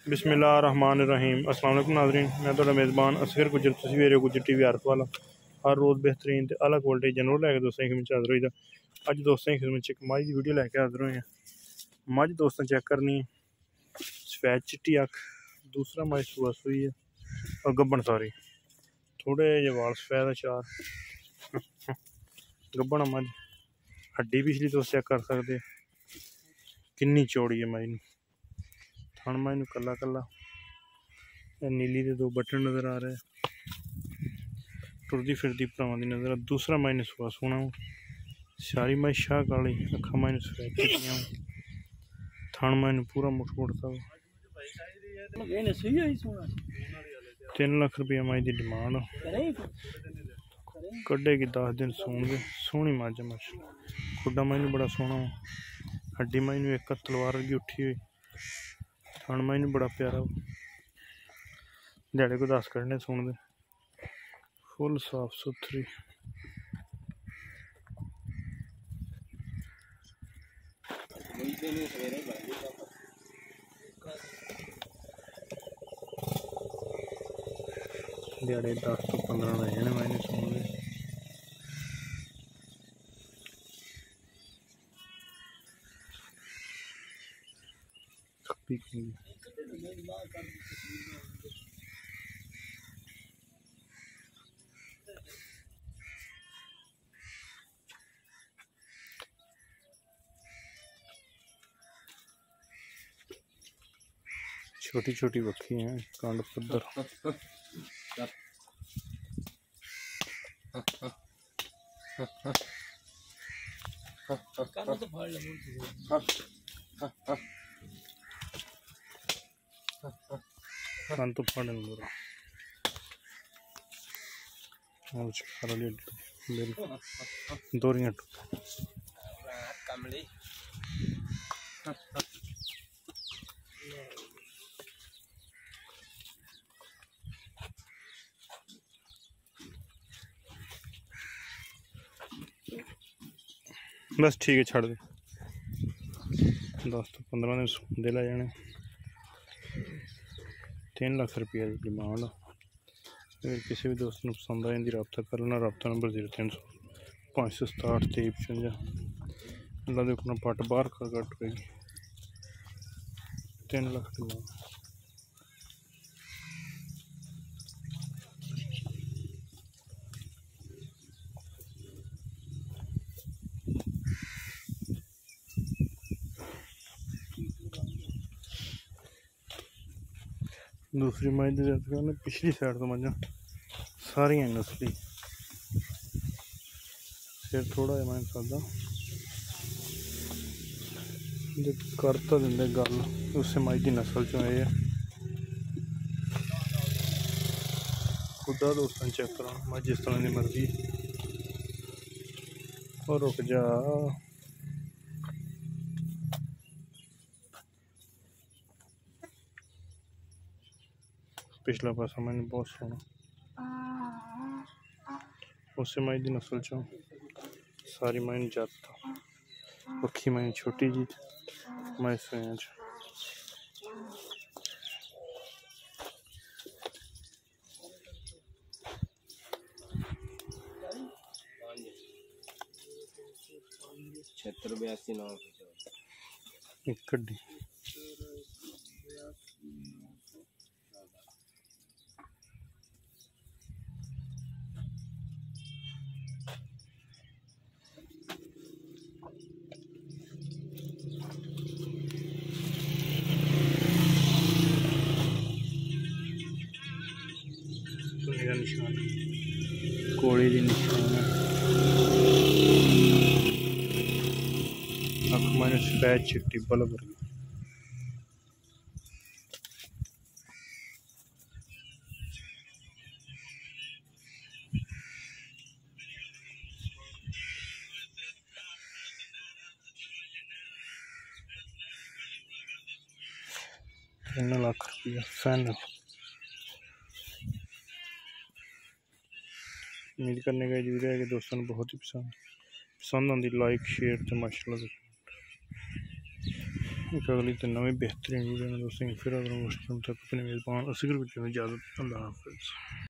बिस्मिल्लाहिर्रहमानिर्रहीम। अस्सलाम वालेकुम नाज़रीन, मैं तो मेज़बान असगर गुजर तस्वीर गुजर टीवी आरफ वाला हर रोज़ बेहतरीन ते अलग क्वालिटी जानवर लैके दोस्तों की खिदमत हाज़र होई दा। अज दोस्तों की खिदमत एक मझ की वीडियो लैके हाज़र हुए हैं। मझ दोस्तों चेक करनी है, सफेद चिट्टी अख, दूसरा मझ सुबह सुई है और गब्बन सारी थोड़े जे वाल सफेद है, चार गब्बन मझ। हड्डी पिछली तुम चेक कर सकते किन्नी चौड़ी है मझ। थन मझ कला कला नीली के दो बटन नज़र आ रहे, टुरदी फिरदी भरावां दी नज़र। दूसरा मझ ने सुहा सोना सारी मझ शाह काली, अखा मझ सफेद चिट्टियां, थन मझ पूरा मुठ मुड़ता। 3 लाख रुपया मझ की डिमांड, कड्डेगी 10 दिन सून के। सोहनी मझ माशाल्लाह, खुडा मझ बड़ा सोहना, हड्डी मझ एक तलवार की उठी हुई, थन मझ बड़ा प्यारा, दिहाड़े को 10 कड़ने सुन दे, फुल साफ सुथरी। दिहाड़े 10 तो 15 बजे मैंने सुन दे। छोटी छोटी बखी हैं, कांड पत्थर। कान तो फाड़न बुरा दोरियां बस ठीक है, छड़ दे। 10 तो 15 दिन दे ला जाने। 3 लाख रुपया की डिमांड। अगर किसी भी दोस्त को पसंद आए रब्ता कर लेना। रब्ता नंबर 0300 567 2355। अल्लाह दे अपना पट बाहर का कट होगी। 3 लाख डिमांड। दूसरी मझ पिछली साइड तो मझा सारिया नस्ली, फिर थोड़ा जहा मैं सादा करता देंगे गल उस मझ की नस्ल चो है। खुदा दोस्तों चेक करा मझ जिस तरह की मर्जी। और रुक जा, पिछला पासा मैंने बहुत सोहना, उस मझ की नस्ल चो सारी मझ जत, पखी मझ छोटी जी मैं सोया च। एक कड्डी निशान कोड़ी की निशान अख मैंने सफेद चिट्टी बल्ब वर्गी। तीन लाख रुपया फाइनल। उम्मीद करने का जरूरी है कि दोस्तों को बहुत ही पसंद आती। लाइक शेयर तो माशाल्लाह। एक अगली तो नवी बेहतरीन वीडियो दोस्तों फिर अगर तक अपने मेज़बान असगर गुज्जर इजाज़त। अल्लाह हाफ़िज़।